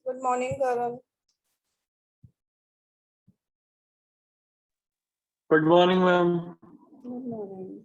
Good morning, Karan. Good morning, ma'am. Good morning.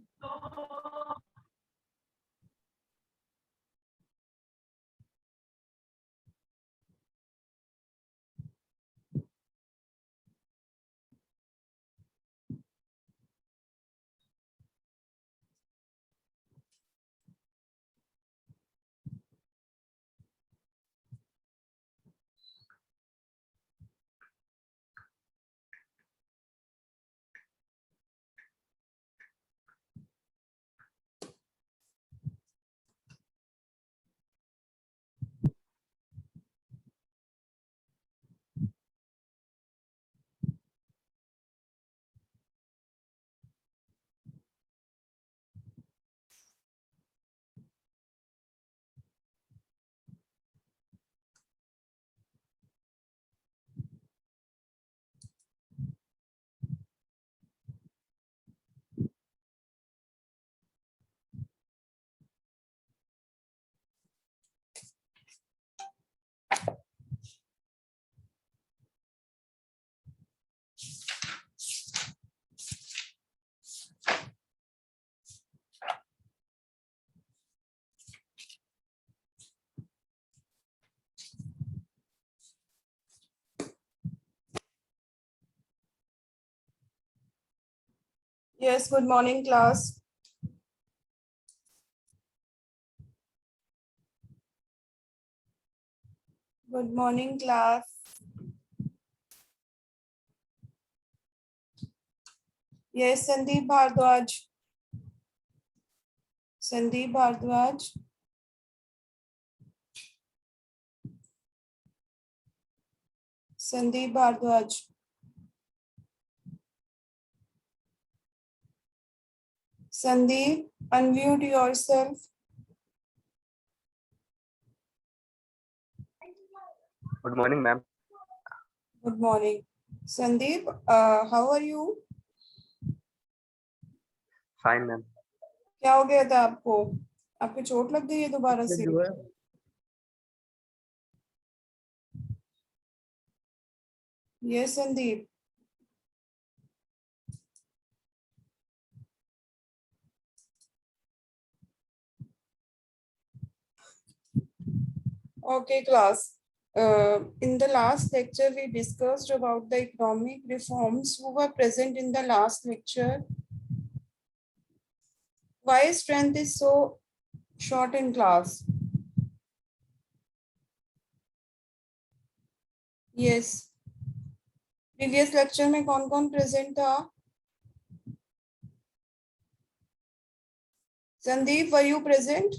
Yes, good morning, class. Good morning, class. Yes, Sandeep Bhardwaj. Sandeep Bhardwaj. Sandeep Bhardwaj. Sandeep, unmute yourself. Good morning, ma'am. Good morning. Sandeep, how are you? Fine, ma'am. क्या हो गया था आपको? आपको चोट लग गई है दोबारा से? Yes, Sandeep. Okay, class. In the last lecture, we discussed about the economic reforms who were present in the last lecture. Why strength is so short in class? Yes. Previous lecture में कौन-कौन present था? Sandeep, were you present?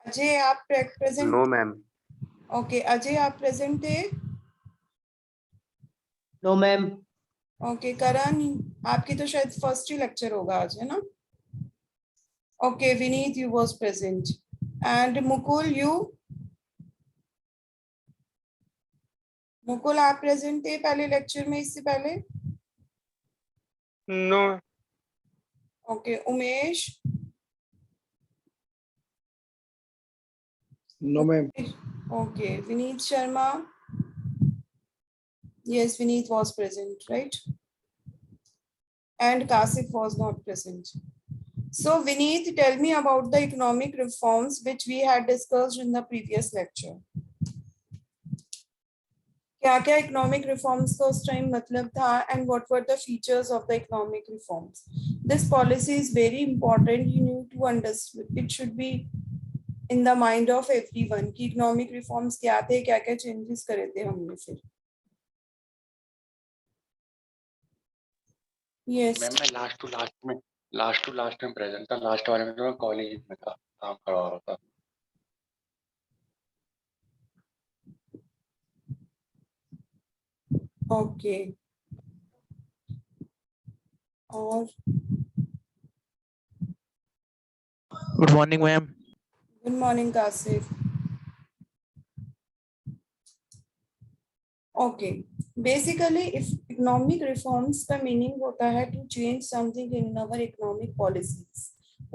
Ajay, आप present? No, ma'am. Okay, Ajay, आप present थे? No ma'am. Okay, करण, आपकी तो शायद first ही lecture होगा आज, है ना? Okay, Vineet, you was present. And Mukul, you? Mukul, आप प्रेजेंट थे पहले लेक्चर में इससे पहले? No. Okay, Umesh? No ma'am. Okay, Vineet Sharma? Yes, Vineet was present, right? And Kasif was not present. So, Vineet, tell me about the economic reforms which we had discussed in the previous lecture. क्या-क्या economic reforms का उस time मतलब था and what were the features of the economic reforms? This policy is very important. You need to understand. It should be in the mind of everyone कि economic reforms क्या थे, क्या-क्या changes करे थे हमने फिर. Yes. मैम मैं last to last में प्रेजेंट था। लास्ट वाले में तो मैं कॉलेज में था, काम करवा रहा था। ओके, और good morning ma'am. Good morning Kashif. Okay, basically if economic reforms का मीनिंग होता है to change something in our economic policies,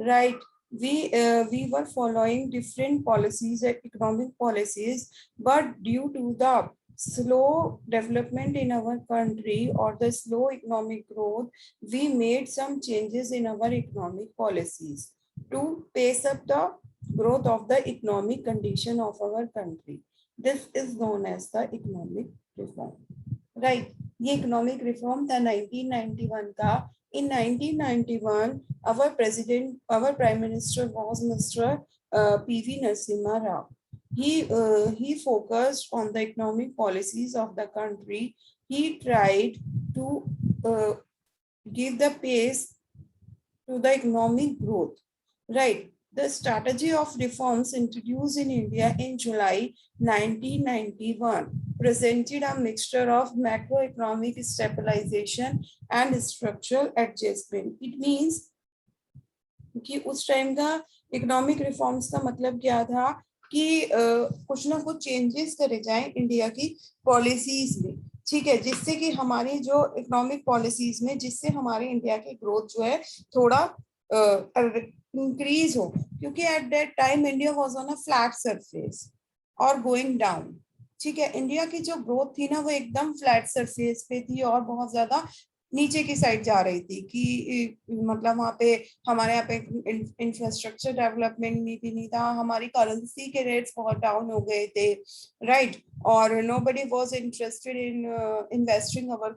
right? we were following different policies, economic policies, but due to the slow development in our country or the slow economic growth, we made some changes in our economic policies to pace up the growth of the economic condition of our country. This is known as the economic reform, right? ये economic reform था 1991 का. In 1991, our prime minister was Mr. P.V. Narasimha Rao. He focused on the economic policies of the country. He tried to give the pace to the economic growth, right? The strategy of reforms introduced in India in July 1991 presented a mixture of macroeconomic stabilization and structural adjustment. It means कि उस time का economic reforms का मतलब क्या था कि कुछ ना कुछ चेंजेस करे जाएं इंडिया की पॉलिसीज में, ठीक है, जिससे कि हमारी जो इकोनॉमिक पॉलिसीज में, जिससे हमारे इंडिया की ग्रोथ जो है थोड़ा इंक्रीज हो, क्योंकि at that time India was on a flat surface और गोइंग डाउन, ठीक है. इंडिया की जो ग्रोथ थी ना वो एकदम फ्लैट सरफेस पे थी और बहुत ज्यादा नीचे की साइड जा रही थी कि मतलब वहाँ पे हमारे यहाँ पे इंफ्रास्ट्रक्चर डेवलपमेंट भी नहीं था, हमारी करेंसी के रेट्स बहुत डाउन हो गए थे, राइट. और nobody was interested in investing our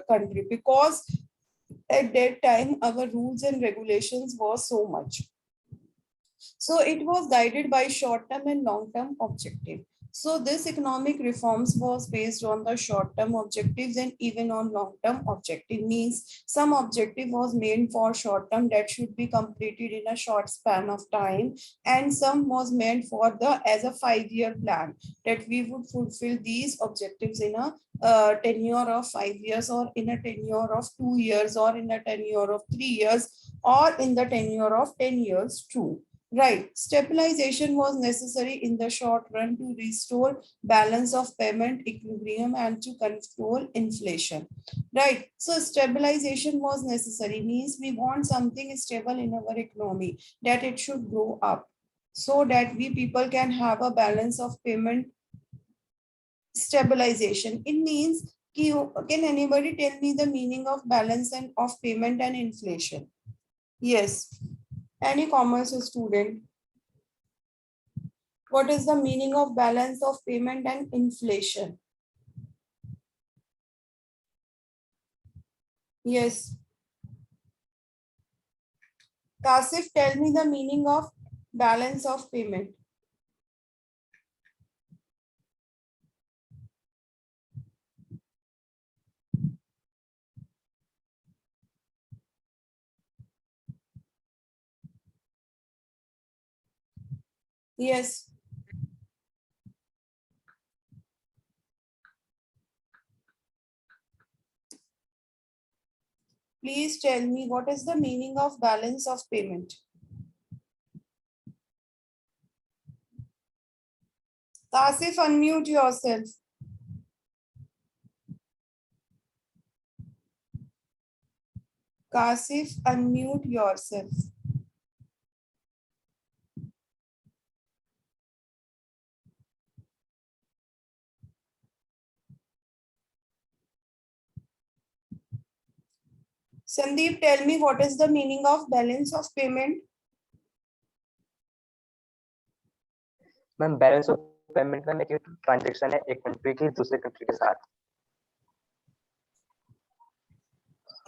country because at that time our rules and regulations were so much. So it was guided by short-term and long-term objective. So this economic reforms was based on the short-term objectives and even on long-term objective, means some objective was made for short-term that should be completed in a short span of time, and some was meant for the as a 5-year plan that we would fulfill these objectives in a tenure of 5 years, or in a tenure of 2 years, or in a tenure of 3 years, or in the tenure of 10 years too. Right. Stabilization was necessary in the short run to restore balance of payment equilibrium and to control inflation. Right. So stabilization was necessary, means we want something stable in our economy, that it should grow up so that we people can have a balance of payment stabilization. It means, can anybody tell me the meaning of balance and of payment and inflation? Yes. Any commerce student? What is the meaning of balance of payment and inflation? Yes. Kasif, tell me the meaning of balance of payment. Yes. Please tell me what is the meaning of balance of payment. Kasif, unmute yourself. Kasif, unmute yourself. Sandeep, tell me what is the meaning of balance of payment? Ma'am balance of payment में एक transaction है एक country की दूसरे country के साथ.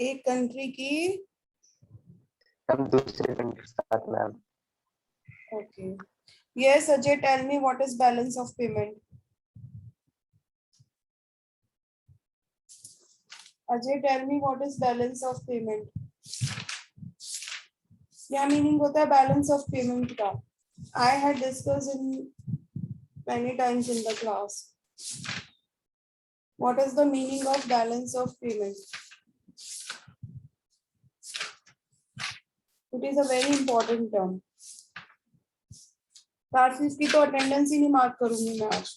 एक country की हम दूसरे कंट्री के साथ ma'am. Okay. Yes, Ajay, tell me what is balance of payment. Ajay, tell me what is balance of payment. क्या मीनिंग होता है बैलेंस ऑफ पेमेंट का? I had discussed in many times in the class. What is the meaning of balance of payment? It is a very important term. Classes की तो attendance ही नहीं mark करूंगी मैं आज.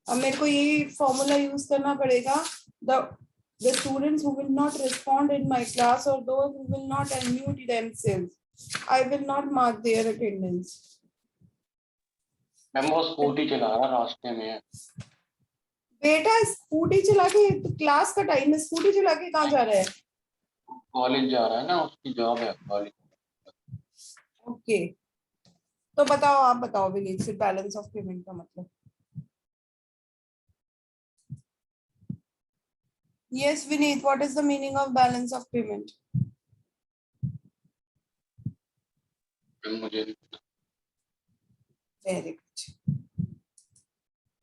अब मेरे को यही फॉर्मूला यूज करना पड़ेगा. The students who will not respond in my class or those who will not unmute themselves, I will not mark their attendance. Ma'am वो स्कूटी चला रहा रास्ते में है। बेटा स्कूटी चला के, क्लास का टाइम है, स्कूटी चला के कहाँ जा रहा है? कॉलेज जा रहा है ना, उसकी जॉब है कॉलेज। ओके, तो बताओ, आप बताओ विनीत, फिर बैलेंस ऑफ पेमेंट का मतलब। Yes, Vineet, what is the meaning of balance of payment? मुझे Very good.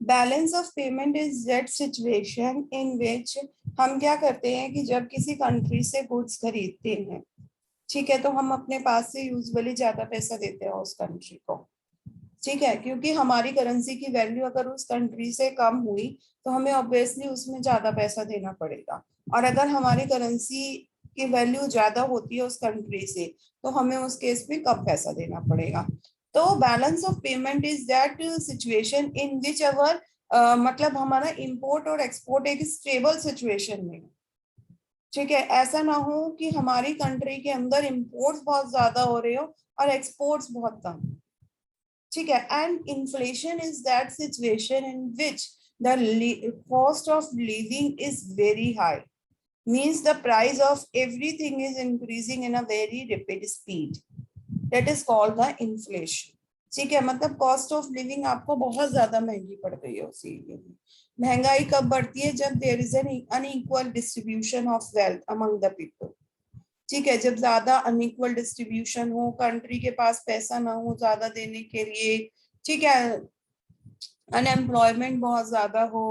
Balance of payment is that situation in which हम क्या करते हैं कि जब किसी कंट्री से गुड्स खरीदते हैं, ठीक है, तो हम अपने पास से यूजुअली ज्यादा पैसा देते हैं उस कंट्री को, ठीक है, क्योंकि हमारी करेंसी की वैल्यू अगर उस कंट्री से कम हुई तो हमें ऑब्वियसली उसमें ज्यादा पैसा देना पड़ेगा, और अगर हमारी करेंसी की वैल्यू ज्यादा होती है उस कंट्री से तो हमें उस केस में कम पैसा देना पड़ेगा। तो balance of payment is that situation in which our मतलब हमारा इंपोर्ट और एक्सपोर्ट एक स्टेबल सिचुएशन में, ठीक है, ऐसा ना हो कि हमारी कंट्री के अंदर इंपोर्ट्स बहुत ज्यादा हो रहे हो और एक्सपोर्ट्स बहुत कम, ठीक है। And inflation is that situation in which the cost of living is very high, means the price of everything is increasing in a very rapid speed, that is called the inflation, ठीक है, मतलब cost of living आपको बहुत ज्यादा महंगी पड़ गई है उसी एरिया में। महंगाई कब बढ़ती है? जब there is an unequal distribution of wealth among the people, ठीक है, जब ज्यादा अनइक्वल डिस्ट्रीब्यूशन हो, कंट्री के पास पैसा ना हो ज्यादा देने के लिए, ठीक है, अनएम्प्लॉयमेंट बहुत ज्यादा हो,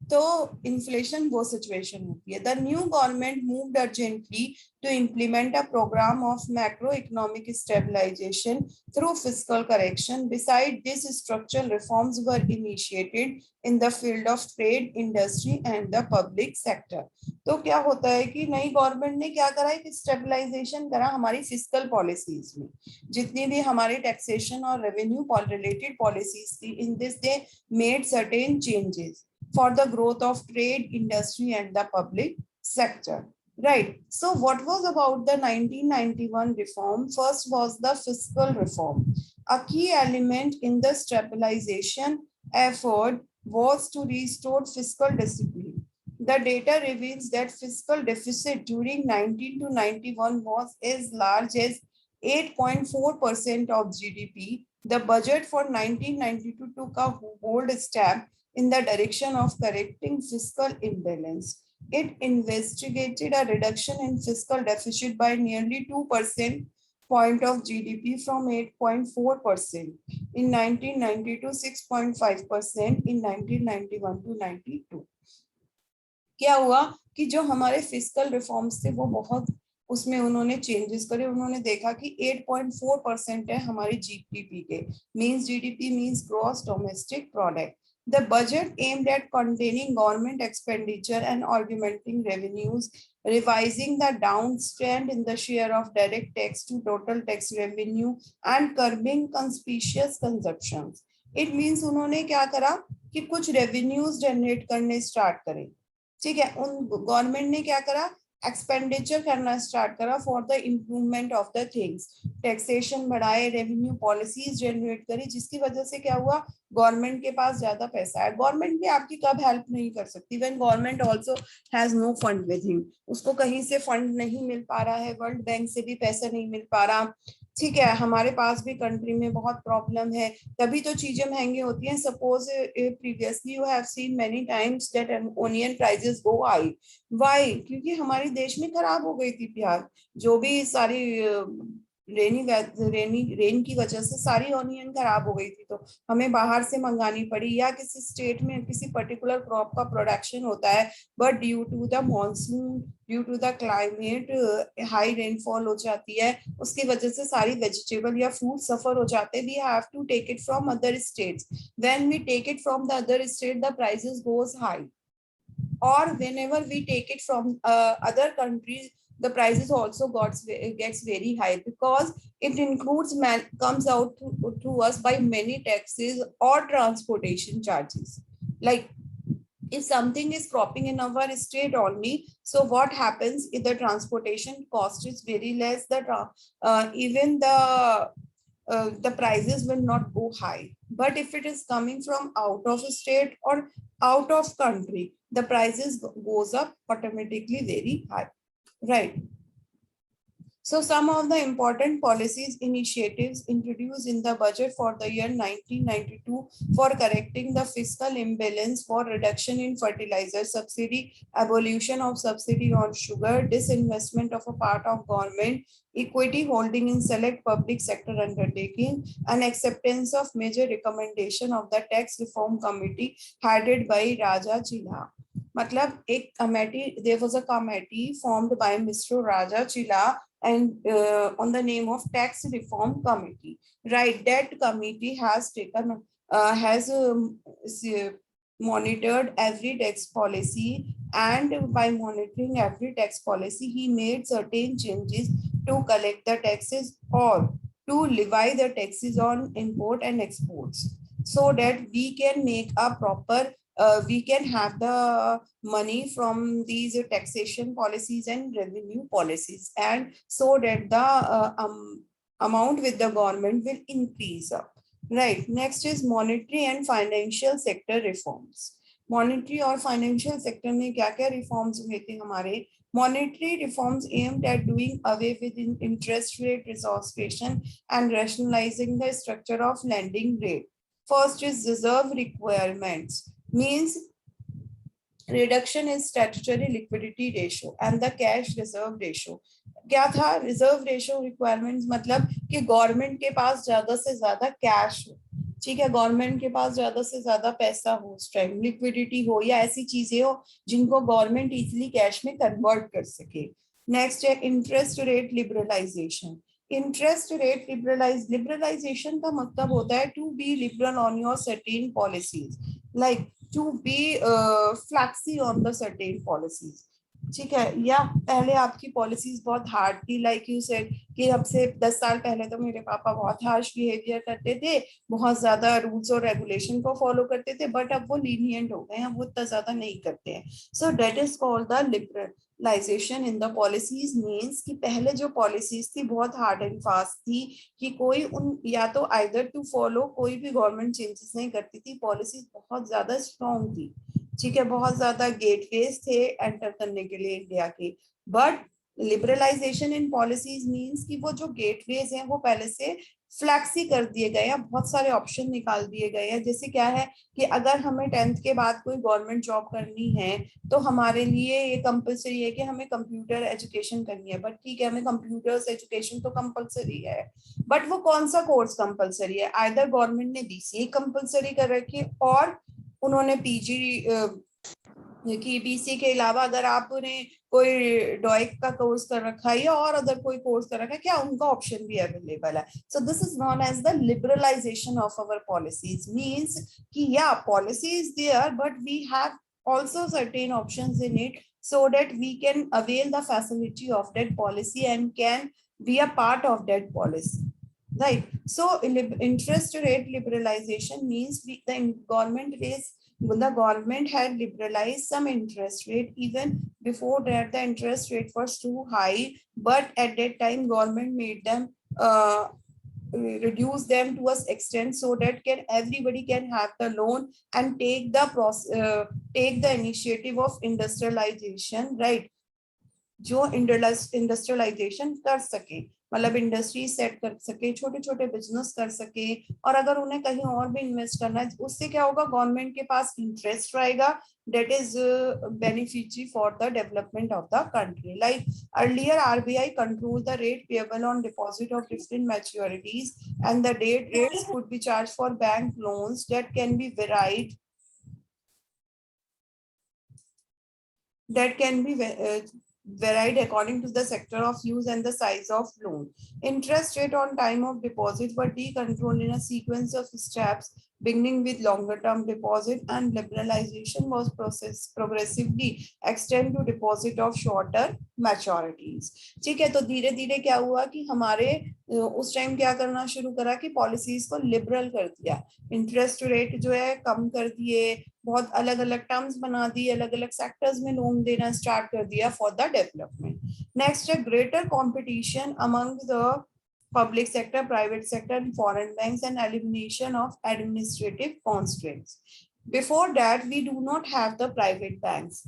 तो इन्फ्लेशन वो सिचुएशन होती है। The new government moved urgently to implement a program of macroeconomic stabilization through fiscal correction. Besides this, structural reforms were initiated in the field of trade, industry and the public sector. तो क्या होता है कि नई government ने क्या करा है कि स्टेबलाइजेशन करा हमारी फिस्कल पॉलिसीज में, जितनी भी हमारी टैक्सेशन और रेवेन्यू रिलेटेड पॉलिसीज थी, in this they made certain changes for the growth of trade, industry and the public sector. Right. So what was about the 1991 reform? First was the fiscal reform. A key element in the stabilization effort was to restore fiscal discipline. The data reveals that fiscal deficit during 19 to 91 was as large as 8.4% of GDP. The budget for 1992 took a bold step in the direction of correcting fiscal imbalance. It investigated a reduction in fiscal deficit by nearly 2% point of GDP from 8.4% in 1990 to 6.5% in 1991 to 92. क्या हुआ कि जो हमारे fiscal reforms थे वो बहुत, उसमें उन्होंने चेंजेस करे, उन्होंने देखा कि 8.4% है हमारी जीडीपी के, means GDP means gross domestic product. The budget aimed at containing government expenditure and augmenting revenues, revising the downtrend in the share of direct tax to total tax revenue and curbing conspicuous consumptions. It means उन्होंने क्या करा कि कुछ revenues generate करने start करें, ठीक है, उन गवर्नमेंट ने क्या करा, एक्सपेंडिचर करना स्टार्ट करा for the improvement of the things, taxation बढ़ाए, रेवेन्यू पॉलिसीज जनरेट करी, जिसकी वजह से क्या हुआ, गवर्नमेंट के पास ज्यादा पैसा है। गवर्नमेंट भी आपकी कब हेल्प नहीं कर सकती when government also has no fund with him, उसको कहीं से फंड नहीं मिल पा रहा है, वर्ल्ड बैंक से भी पैसा नहीं मिल पा रहा, ठीक है, हमारे पास भी कंट्री में बहुत प्रॉब्लम है, तभी तो चीजें महंगी होती हैं। Suppose previously you have seen many times that onion prices go high, why? क्योंकि हमारे देश में खराब हो गई थी प्याज, जो भी सारी रेन की वजह से सारी ऑनियन खराब हो गई थी, तो हमें बाहर से मंगानी पड़ी, या किसी स्टेट में किसी पर्टिकुलर क्रॉप का प्रोडक्शन होता है but due to the monsoon, due to the climate high rainfall हो जाती है, उसकी वजह से सारी वेजिटेबल या फ्रूट सफर हो जाते हैं, we have to take it from other states, when we take it from the other state the prices goes high, or whenever we take it from other countries the prices also gets very high because it includes comes out to us by many taxes or transportation charges, like if something is cropping in our state only, so what happens if the transportation cost is very less, even the prices will not go high. But if it is coming from out of state or out of country, the prices goes up automatically very high, right? So some of the important policies initiatives introduced in the budget for the year 1992 for correcting the fiscal imbalance, for reduction in fertilizer subsidy, abolition of subsidy on sugar, disinvestment of a part of government, equity holding in select public sector undertaking, and acceptance of major recommendation of the tax reform committee headed by Raja Chilla. मतलब एक committee, there was a committee formed by Mr. Raja Chilla and on the name of tax reform committee, right? That committee has taken monitored every tax policy, and by monitoring every tax policy he made certain changes to collect the taxes or to levy the taxes on import and exports, so that we can make a proper we can have the money from these taxation policies and revenue policies, and so that the amount with the government will increase up, right? Next is monetary and financial sector reforms. Monetary और financial sector में क्या क्या reforms हुए थे हमारे? Monetary reforms aimed at doing away with interest rate resorption and rationalizing the structure of lending rate. First is reserve requirements, means reduction in statutory liquidity ratio and the cash reserve ratio. क्या था reserve ratio requirements? मतलब कि government के पास ज्यादा से ज्यादा cash हो, ठीक है, गवर्नमेंट के पास ज्यादा से ज्यादा पैसा हो, उस टाइम लिक्विडिटी हो, या ऐसी चीजें हो जिनको गवर्नमेंट इजीली कैश में कन्वर्ट कर सके. नेक्स्ट है interest rate liberalisation. Interest rate liberalisation का मतलब होता है to be liberal on your certain policies, like to be flaxy on the certain policies, ठीक है? या पहले आपकी पॉलिसीज बहुत हार्ड थी, लाइक यू सेड कि अब से 10 साल पहले तो मेरे पापा बहुत हार्श बिहेवियर करते थे, बहुत ज्यादा रूल्स और रेगुलेशन को फॉलो करते थे, बट अब वो लीनियंट हो गए हैं, वो इतना ज्यादा नहीं करते हैं. So that is called the liberalisation in the policies. Means कि पहले जो पॉलिसीज थी बहुत हार्ड एंड फास्ट थी कि कोई उन या तो आइदर टू फॉलो, कोई भी गवर्नमेंट चेंजेस नहीं करती थी, पॉलिसीज बहुत ज्यादा स्ट्रॉन्ग थी, ठीक है, बहुत ज्यादा गेटवेज थे एंटर करने के लिए इंडिया के. But liberalisation in policies means कि वो जो गेटवेज हैं वो पहले से फ्लैक्सी कर दिए गए हैं, बहुत सारे ऑप्शन निकाल दिए गए हैं. जैसे क्या है कि अगर हमें 10th के बाद कोई गवर्नमेंट जॉब करनी है तो हमारे लिए ये कंपलसरी है कि हमें कंप्यूटर एजुकेशन करनी है. बट ठीक है, हमें कंप्यूटर्स एजुकेशन तो कंपलसरी है, बट वो कौन सा कोर्स कंपलसरी है? आइदर गवर्नमेंट ने बीसीए कंपलसरी कर रखी है और उन्होंने पीजी की बीसी के अलावा अगर आपने कोई डॉइक का कोर्स कर रखा है या और अदर कोई कोर्स कर रखा है, क्या उनका ऑप्शन भी अवेलेबल है? So this is known as the liberalisation of our policies. Means कि या policy is there but we have also certain options in it so that we can avail the facility of that policy and can be a part of that policy, right? So interest rate liberalization means the government had liberalized some interest rate. Even before that the interest rate was too high, but at that time government made them reduce them to an extent so that everybody can have the loan and take the initiative of industrialization, right? जो industrialisation कर सके, मतलब industry set कर सके, छोटे छोटे business कर सके, और अगर उन्हें कहीं और भी इन्वेस्ट करना है उससे क्या होगा, गवर्नमेंट के पास इंटरेस्ट रहेगा, that is beneficiary for the development of the country. Like earlier RBI controlled the rate payable on deposit of different maturities, and the rates could be charged for bank loans that can be varied according to the sector of use and the size of loan. Interest rate on time of deposit were decontrolled in a sequence of steps beginning with longer term deposit, and liberalization was progressively extend to deposit of shorter maturities. ठीक है, तो धीरे धीरे क्या हुआ कि हमारे उस टाइम क्या करना शुरू करा कि पॉलिसीज को लिबरल कर दिया, इंटरेस्ट रेट जो है कम कर दिए, बहुत अलग अलग टर्म्स बना दिए, अलग अलग सेक्टर्स में लोन देना स्टार्ट कर दिया फॉर द डेवलपमेंट. नेक्स्ट है greater competition among the public sector, private sector, and foreign banks, and elimination of administrative constraints. Before that, we do not have the private banks.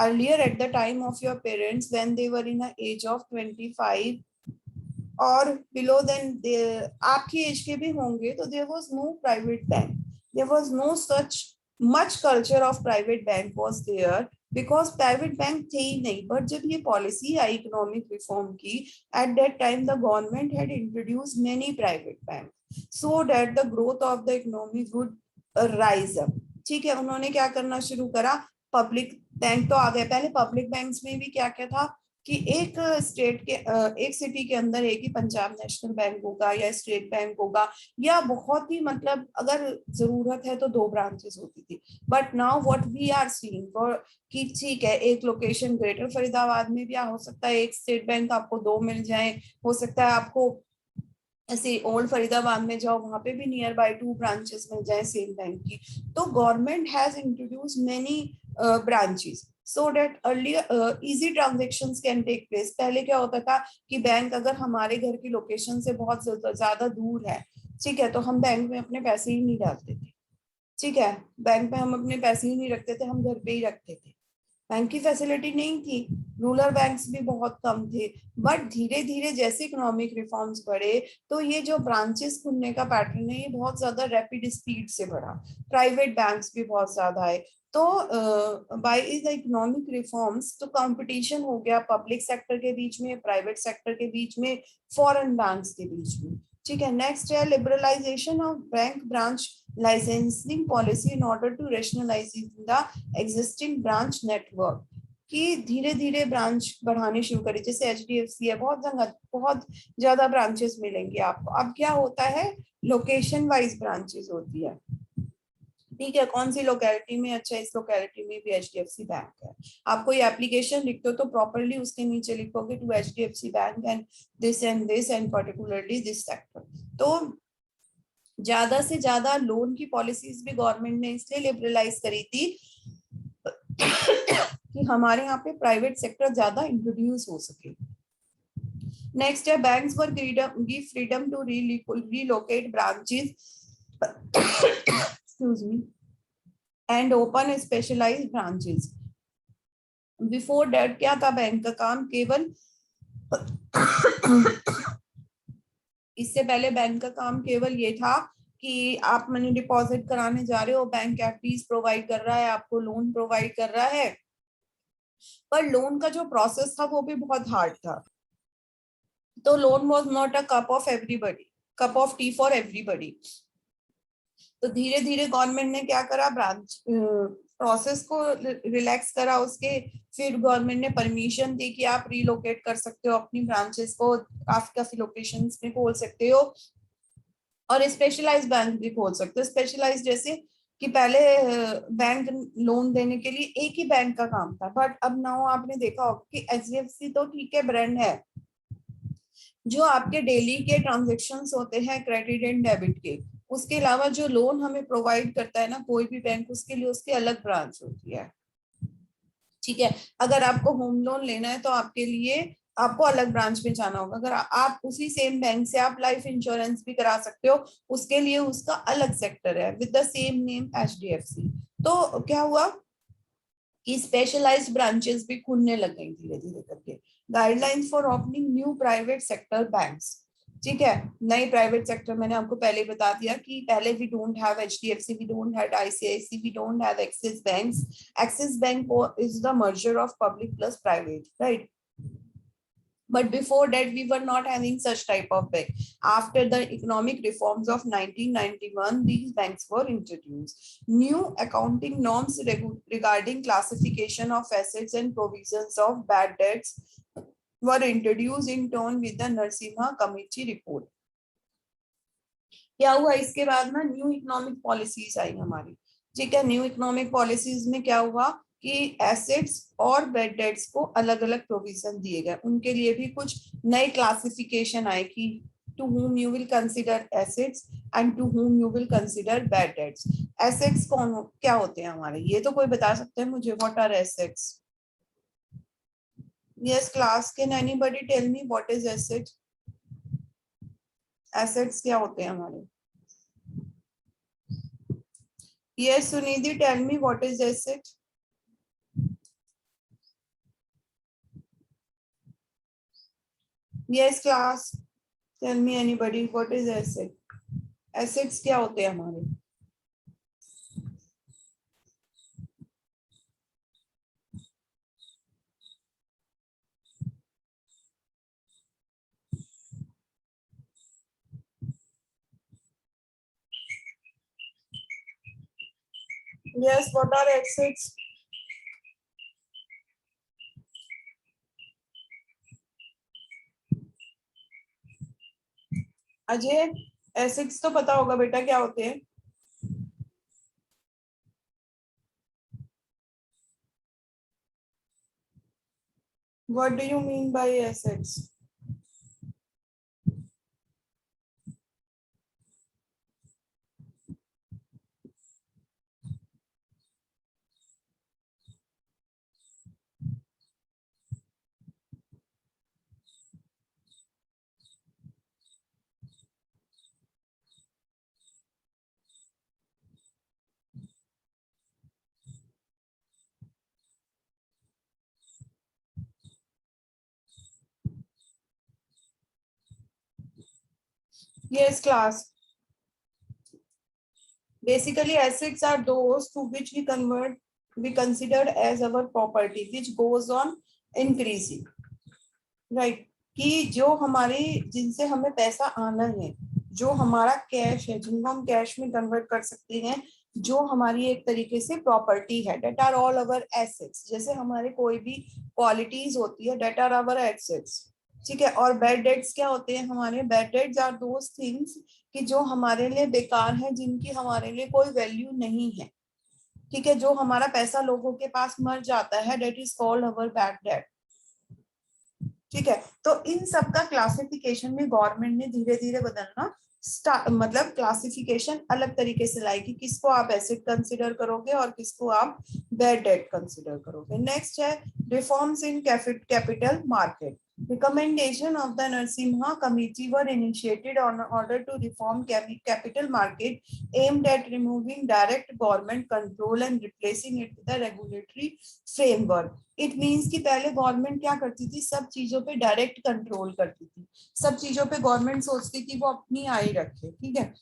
Earlier, at the time of your parents, when they were in the age of 25 or below, then आपकी as के भी होंगे, तो there was no private bank. There was no such much culture of private bank was there, because private bank थे ही नहीं. But जब ये policy I economic reform की, at that time the government had introduce many private bank so that the growth of the economy would rise up. ठीक है, उन्होंने क्या करना शुरू करा, पब्लिक बैंक तो आ गए. पहले पब्लिक बैंक्स में भी क्या क्या था कि एक स्टेट के एक सिटी के अंदर एक ही पंजाब नेशनल बैंक होगा या स्टेट बैंक होगा, या बहुत ही मतलब अगर जरूरत है तो 2 ब्रांचेस होती थी. But now what we are seeing for कि ठीक है, एक लोकेशन ग्रेटर फरीदाबाद में भी हो सकता है एक स्टेट बैंक आपको 2 मिल जाए, हो सकता है आपको ऐसे ओल्ड फरीदाबाद में जाओ वहां पे भी नियर बाय 2 ब्रांचेस मिल जाए सेम बैंक की. तो government has introduce many branches so that earlier easy transactions can take place. पहले क्या होता था कि बैंक अगर हमारे घर की लोकेशन से बहुत ज्यादा दूर है, ठीक है, तो हम बैंक में अपने पैसे ही नहीं डालते थे. ठीक है, बैंक में हम अपने पैसे ही नहीं रखते थे, हम घर पे ही रखते थे. बैंक की फैसिलिटी नहीं थी, रूरल बैंक्स भी बहुत कम थे. बट धीरे धीरे जैसे इकोनॉमिक रिफॉर्म्स बढ़े, तो ये जो ब्रांचेस खुलने का पैटर्न है ये बहुत ज्यादा रैपिड स्पीड से बढ़ा. प्राइवेट बैंक्स भी बहुत ज्यादा आए. तो बाय द इकोनॉमिक रिफॉर्म्स तो कंपटीशन हो गया पब्लिक सेक्टर के बीच में, प्राइवेट सेक्टर के बीच में, फॉरेन बैंक्स के बीच में. ठीक है, नेक्स्ट है liberalisation of bank branch licensing policy in order to rationalise the existing branch network. कि धीरे धीरे ब्रांच बढ़ाने शुरू करी, जैसे HDFC है, बहुत ज्यादा ब्रांचेस मिलेंगे आपको. अब क्या होता है, लोकेशन वाइज ब्रांचेस होती है. ठीक है, कौन सी लोकेलिटी में, अच्छा इस लोकेलिटी में भी HDFC बैंक है. आपको ये एप्लीकेशन लिखते हो तो प्रॉपरली उसके नीचे लिखोगे to HDFC bank and particularly this sector. तो ज्यादा से ज्यादा लोन की पॉलिसीज भी गवर्नमेंट ने इसलिए लिबरलाइज करी थी कि हमारे यहाँ पे प्राइवेट सेक्टर ज्यादा इंट्रोड्यूस हो सके. नेक्स्ट है banks were give freedom to relocate branches excuse me and open specialized branches. Before that क्या था, बैंक का काम केवल इससे पहले बैंक का काम केवल ये था कि आप मनी डिपॉजिट कराने जा रहे हो, बैंक एफडीज प्रोवाइड कर रहा है, आपको लोन प्रोवाइड कर रहा है. पर लोन का जो प्रोसेस था वो भी बहुत हार्ड था. तो loan was not a cup of T for everybody. तो धीरे धीरे गवर्नमेंट ने क्या करा, ब्रांच प्रोसेस को रिलैक्स करा उसके. फिर गवर्नमेंट ने परमिशन दी कि आप रीलोकेट कर सकते हो अपनी ब्रांचेस को, काफी लोकेशंस में खोल सकते हो, और स्पेशलाइज्ड बैंक भी खोल सकते हो. स्पेशलाइज्ड जैसे कि पहले बैंक लोन देने के लिए एक ही बैंक का काम था, बट अब नाउ आपने देखा होगा कि HDFC तो ठीक है ब्रांड है, जो आपके डेली के ट्रांजेक्शन्स होते हैं क्रेडिट एंड डेबिट के, उसके अलावा जो लोन हमें प्रोवाइड करता है ना कोई भी बैंक, उसके लिए उसकी अलग ब्रांच होती है. ठीक है, अगर आपको होम लोन लेना है तो आपके लिए आपको अलग ब्रांच में जाना होगा. अगर आप उसी सेम बैंक से आप लाइफ इंश्योरेंस भी करा सकते हो, उसके लिए उसका अलग सेक्टर है with the same name HDFC. तो क्या हुआ कि स्पेशलाइज्ड ब्रांचेस भी खुलने लग गई धीरे धीरे करके. Guidelines for opening new private sector banks. ठीक है, नई प्राइवेट सेक्टर मैंने आपको पहले बता दिया कि पहले we don't have HDFC, we don't have ICICI, we don't have Axis banks. Axis bank is the merger of public plus private, right? But before that, we were not having such type of bank. After the economic reforms of 1991, these banks were introduced. New accounting norms regarding classification of assets and provisions of bad debts were introduced in tone with the Narasimha Committee report. क्या हुआ इसके बाद ना, new economic policies आई हमारी, ठीक है। New economic policies में क्या हुआ कि एसेट्स और बैड डेट्स को अलग अलग प्रोविजन दिए गए, उनके लिए भी कुछ नए क्लासिफिकेशन आए कि to whom you will consider assets and to whom you will consider bad debts. Assets क्या होते हैं हमारे, ये तो कोई बता सकते हैं मुझे, what are assets? Yes class, can anybody tell me what is asset? Assets क्या होते हैं हमारे? Yes Sunidhi, tell me what is asset? Yes class, tell me anybody what is asset? Assets क्या होते हैं हमारे? Yes, what are assets? Ajay, assets तो पता होगा बेटा क्या होते हैं? What do you mean by assets? Yes class. Basically, assets are those to which we considered as our property, which goes on increasing, right? कि जो हमारे, जिनसे हमें पैसा आना है, जो हमारा कैश है, जिनको हम कैश में कन्वर्ट कर सकते हैं, जो हमारी एक तरीके से प्रॉपर्टी है, debt are all our assets. जैसे हमारे कोई भी क्वालिटीज होती है, डेट आर अवर एसेट्स, ठीक है। और बैड डेट्स क्या होते हैं हमारे? Bad debts are those things कि जो हमारे लिए बेकार है, जिनकी हमारे लिए कोई वैल्यू नहीं है, ठीक है। जो हमारा पैसा लोगों के पास मर जाता है, debt is called our bad debt, ठीक है। तो इन सब का क्लासिफिकेशन में गवर्नमेंट ने धीरे धीरे बदलना मतलब क्लासिफिकेशन अलग तरीके से लाई कि किसको आप एसेट कंसिडर करोगे और किसको आप बैड डेट कंसिडर करोगे। नेक्स्ट है reforms in capital market. Recommendation of the Narasimha Committee were initiated on order to reform capital market, aimed at removing direct government control and replacing it with a regulatory framework. It means कि पहले government क्या करती थी, सब चीजों पे direct control करती थी, सब चीजों पे गवर्नमेंट सोचती थी वो अपनी आई रखे, ठीक है।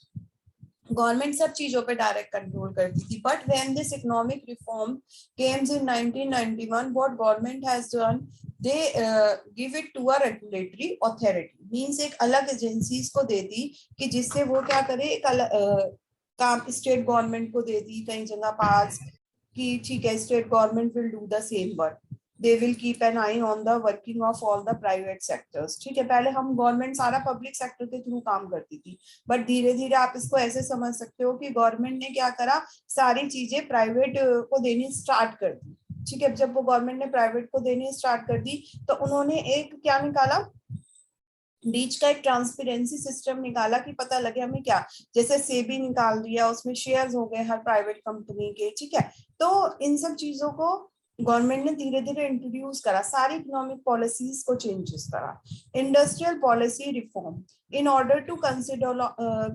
गवर्नमेंट सब चीजों पे डायरेक्ट कंट्रोल करती थी। But when this economic reform cames in 1991, what government has done, they give it to a regulatory authority, means एक अलग एजेंसीज को दे दी कि जिससे वो क्या करे, एक काम स्टेट गवर्नमेंट को दे दी कई जगह पास कि ठीक है, state government will do the same work, they will keep an eye on the working of all the private sectors, ठीक है। पहले हम गवर्नमेंट सारा पब्लिक सेक्टर के थ्रू काम करती थी, बट धीरे धीरे आप इसको ऐसे समझ सकते हो कि गवर्नमेंट ने क्या करा, सारी चीजें प्राइवेट को देनी स्टार्ट कर दी, ठीक है। जब वो गवर्नमेंट ने प्राइवेट को देनी स्टार्ट कर दी तो उन्होंने एक क्या निकाला, बीच का एक ट्रांसपेरेंसी सिस्टम निकाला कि पता लगे हमें क्या, जैसे सेबी निकाल दिया, उसमें शेयर्स हो गए हर प्राइवेट कंपनी के, ठीक है। तो इन सब चीजों को गवर्नमेंट ने धीरे धीरे इंट्रोड्यूस करा, सारी इकोनॉमिक पॉलिसीज को चेंजेस करा। Industrial policy reform in order to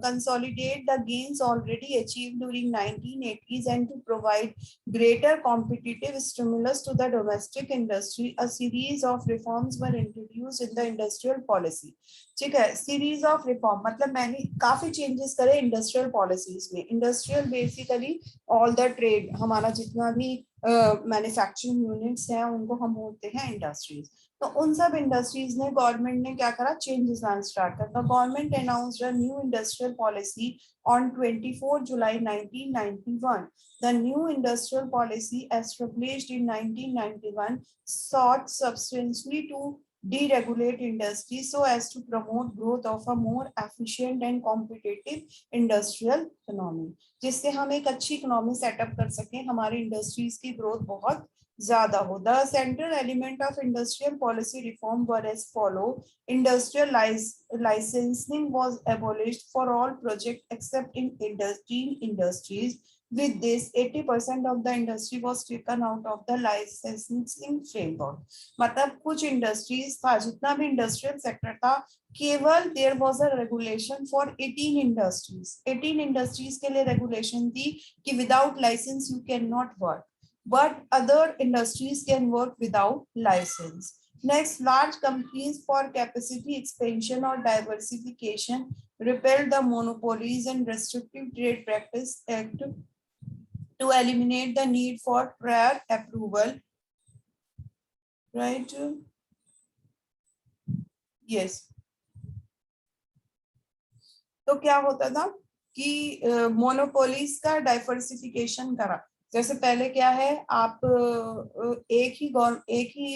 consolidate the gains already achieved during 1980s and to provide greater competitive stimulus to the domestic industry, a series of reforms were introduced in the industrial policy, ठीक है। Series of reform मतलब मैंने काफी changes करे industrial policies में। Industrial basically all the trade, हमारा जितना भी मैन्युफैक्चरिंग यूनिट्स हैं उनको हम बोलते हैं इंडस्ट्रीज। तो उन सब इंडस्ट्रीज ने, गवर्नमेंट ने क्या करा, चेंजेस लाना स्टार्ट कर। Government announced a new industrial policy on 24 July 1991. The new industrial policy established in 1991 sought substantially to deregulate industry so as to promote growth of a more efficient and competitive industrial economy, जिससे हम एक अच्छी economy setup कर सकें, हमारी industries की growth बहुत ज्यादा हो. The central element of industrial policy reform were as follow. Industrial licensing was abolished for all projects except in industries. With this, 80% of the industry was taken out of the licensing framework. मतलब कुछ industries था, जितना भी industrial sector था, केवल there was a regulation for 18 industries. 18 industries के लिए regulation थी कि without licence you can not work, but other industries can work without license. Next, large companies for capacity expansion or diversification repealed the Monopolies and Restrictive Trade Practice Act to eliminate the need for prior approval. Right? Yes. तो क्या होता था कि monopolies का diversification करा. जैसे पहले क्या है, आप एक ही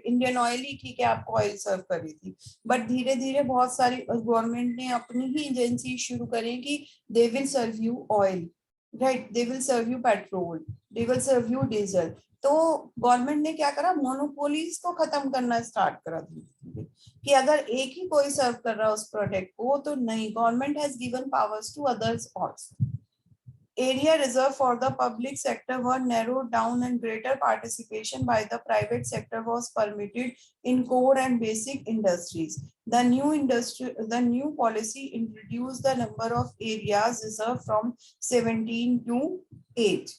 इंडियन ऑयल ही ठीक है, आपको ऑयल सर्व कर रही थी, बट धीरे धीरे बहुत सारी गवर्नमेंट ने अपनी ही एजेंसी शुरू करी कि they will serve you oil, right, they will serve you petrol, they will serve you diesel. तो गवर्नमेंट ने क्या करा, मोनोपोलीज को खत्म करना स्टार्ट करा धीरे कि अगर एक ही कोई सर्व कर रहा है उस प्रोडक्ट को तो नहीं. Government has given powers to others also. Area reserved for the public sector were narrowed down and greater participation by the private sector was permitted in core and basic industries. The new policy introduced the number of areas reserved from 17 to 8.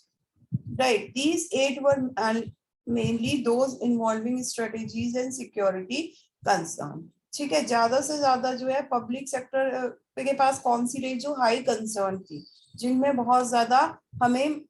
Right, these 8 were mainly those involving strategies and security concern. ठीक है, ज्यादा से ज्यादा जो है public sector के पास कौन सी रही, जो हाई कंसर्न थी, जिनमें बहुत ज्यादा हमें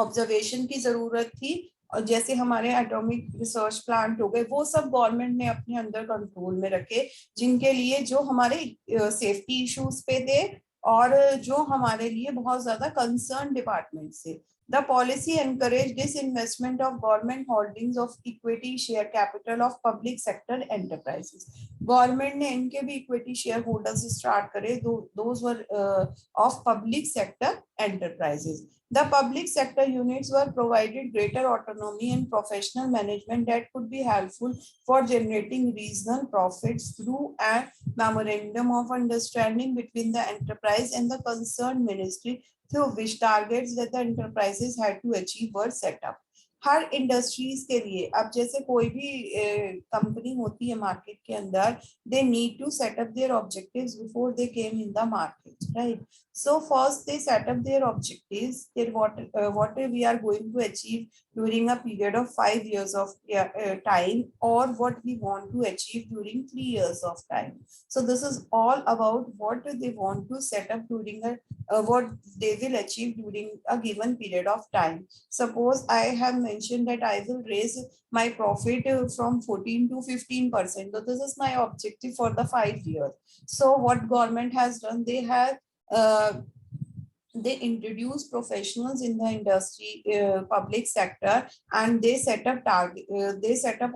ऑब्जर्वेशन की जरूरत थी, और जैसे हमारे एटॉमिक रिसर्च प्लांट हो गए, वो सब गवर्नमेंट ने अपने अंदर कंट्रोल में रखे, जिनके लिए जो हमारे सेफ्टी इश्यूज पे थे और जो हमारे लिए बहुत ज्यादा कंसर्न डिपार्टमेंट से. The policy encouraged disinvestment of government holdings of equity share capital of public sector enterprises. Government ने इनके भी equity shareholders start करे, those were of public sector enterprises. The public sector units were provided greater autonomy and professional management that could be helpful for generating reasonable profits through a memorandum of understanding between the enterprise and the concerned ministry, through which targets that the enterprises had to achieve were set up. Her industries के लिए, अब जैसे कोई भी company होती है market के अंदर, they need to set up their objectives before they came in the market, right? So first they set up their objectives, what we are going to achieve during a period of 5 years of time, or what we want to achieve during 3 years of time. So this is all about what they want to set up during what they will achieve during a given period of time. Suppose I have mentioned that I will raise my profit from 14 to 15%. So this is my objective for the 5 years. So what government has done, they have they introduce professionals in the industry, public sector, and they set up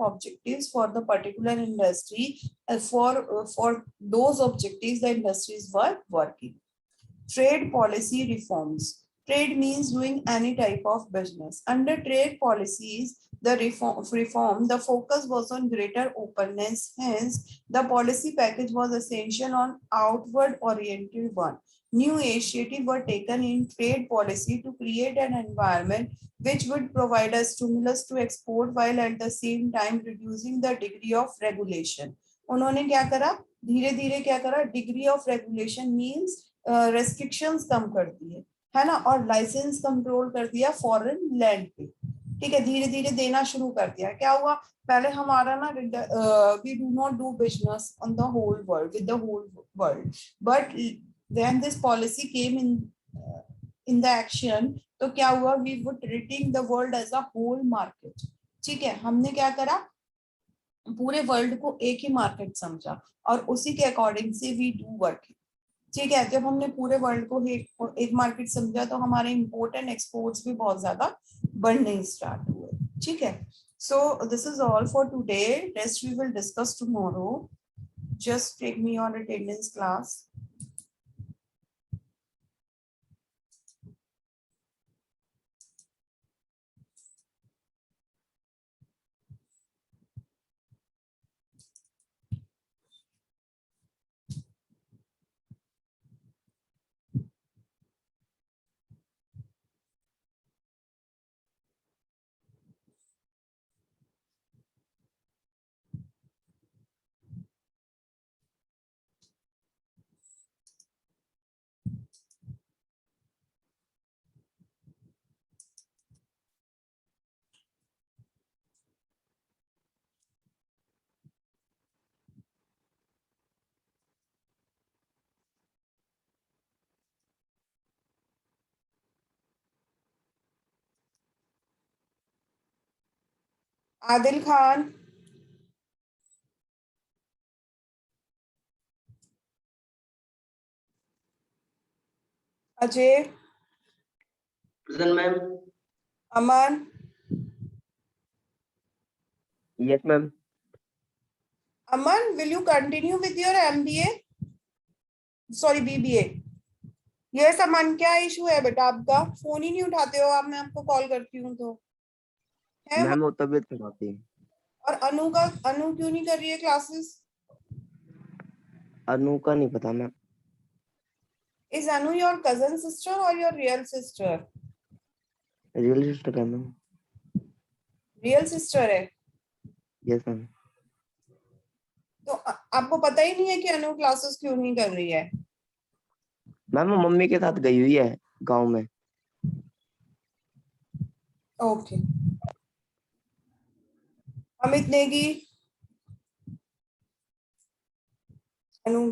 objectives for the particular industry. For those objectives the industries were working. Trade policy reforms. Trade means doing any type of business. Under trade policies, the reform, the focus was on greater openness. Hence, the policy package was essential on outward oriented one. New initiatives were taken in trade policy to create an environment which would provide a stimulus to export while at the same time reducing the degree of regulation. उन्होंने क्या करा, धीरे धीरे क्या करा, degree of regulation means restrictions कम कर दिए, है ना, और लाइसेंस कंट्रोल कर दिया फॉरेन लैंड पे. ठीक है, धीरे धीरे देना शुरू कर दिया. क्या हुआ, पहले हमारा ना we do not do business on the whole world with the whole world, but when this policy came in the action, तो क्या हुआ, we would treating the world as a whole market. ठीक है, हमने क्या करा, पूरे वर्ल्ड को एक ही मार्केट समझा और उसी के अकॉर्डिंग से वी डू वर्किंग. ठीक है, जब हमने पूरे वर्ल्ड को एक मार्केट समझा तो हमारे इंपोर्ट एंड एक्सपोर्ट्स भी बहुत ज्यादा बढ़ने स्टार्ट हुए. ठीक है, So this is all for today. Rest we will discuss tomorrow. Just take me on attendance class. Adil Khan. Ajay. Present, ma'am. Aman. Yes, ma'am. Aman, will you continue with your MBA? Sorry, BBA. Yes Aman, क्या issue है बेटा आपका? Phone ही नहीं उठाते हो आप, मैं आपको कॉल करती हूँ तो है। मैम वो तबीयत खराब थी। और अनु क्यों नहीं कर रही है क्लासेस? अनु का नहीं पता ma'am. Is Anu your cousin sister और your real sister? Real sister है मैम। रियल सिस्टर है यस मैम। तो आपको पता ही नहीं है कि अनु क्लासेस क्यों नहीं कर रही है? मैम वो मम्मी के साथ गई हुई है गांव में। Okay. Amit Negi. Anu.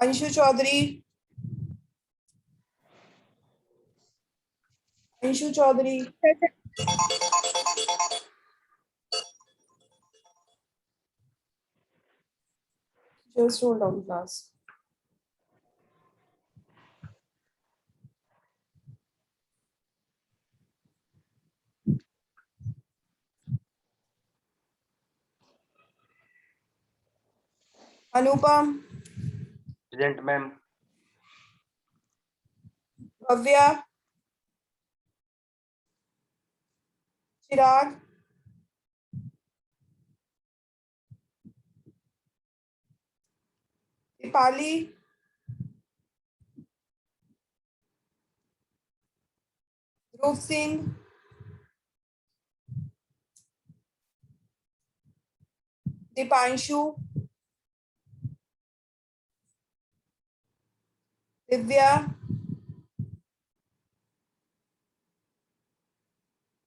Anshu Chaudhary. Anshu Chaudhary. Just hold on, class. Anupam. Present, ma'am. Bhavya. Chirag. Deepali. Dhruv Singh. Deepanshu. Divya.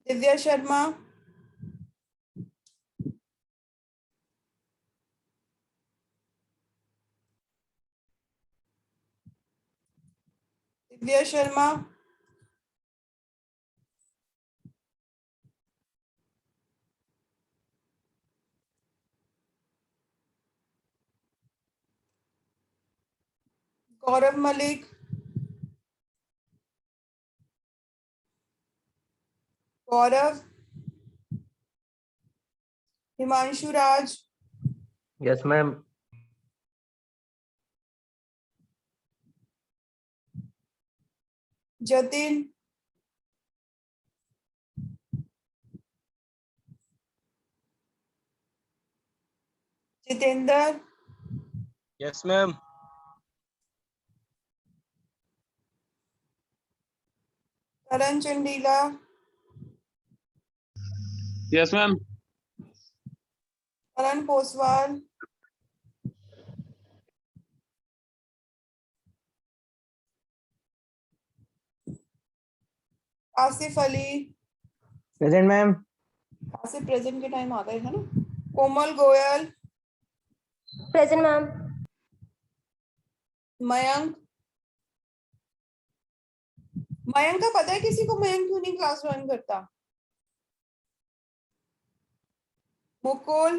Divya Sharma. Divya Sharma. Gaurav Malik. Gaurav. Himanshu Raj. Yes, ma'am. Jatin. Jitendra. Yes, ma'am. Karan Chandila. Yes, ma'am. Karan Poswal. Asif Ali. Present, ma'am. Asif present के टाइम आ गए है ना? कोमल गोयल. Present ma'am. मयंक. मयंक का पता है किसी को? मयंक क्यों नहीं क्लास ज्वाइन करता? Mukul.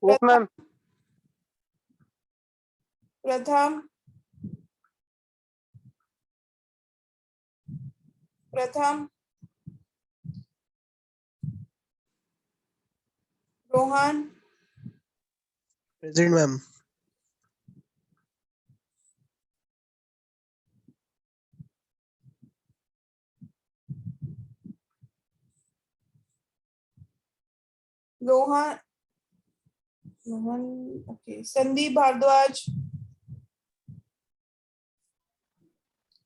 Yes, ma'am. Pratham. Pratham, Rohan, Present, ma'am. Rohan, Rohan, okay, Sandeep Bhardwaj,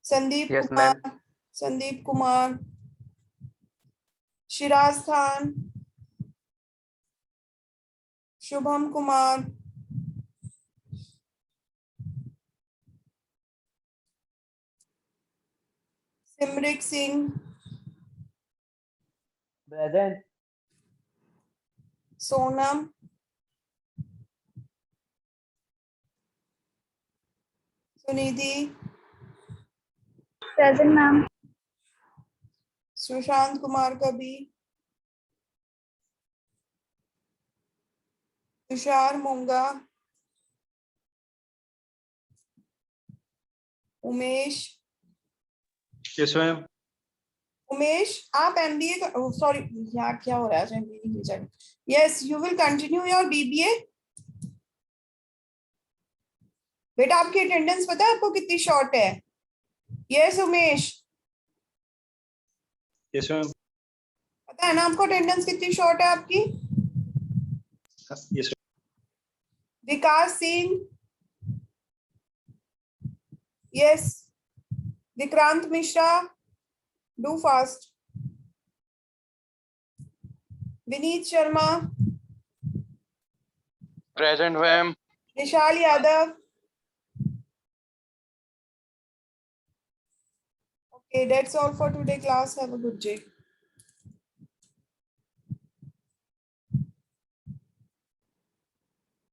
Sandeep Yes, Kumar, ma'am. Sandeep Kumar, Shiraz Khan, Shubham Kumar, Simrik Singh, Present. Sonam, Sunidhi, Present, ma'am. Sushant Kumar Kabi, Tushar मोंगा, उमेश, Yes, ma'am. उमेश, आप एमबीए, सॉरी यहाँ क्या हो रहा है, MBA, yes, you will continue your BBA. बेटा आपकी अटेंडेंस पता है आपको कितनी शॉर्ट है? Yes Umesh, Yes, ma'am. पता है ना आपको अटेंडेंस कितनी शॉर्ट है आपकी? Yes. Vikas Singh, yes, Vikrant Mishra, do fast, Vineet Sharma, Present, ma'am. Vishal Yadav, okay, that's all for today class, have a good day.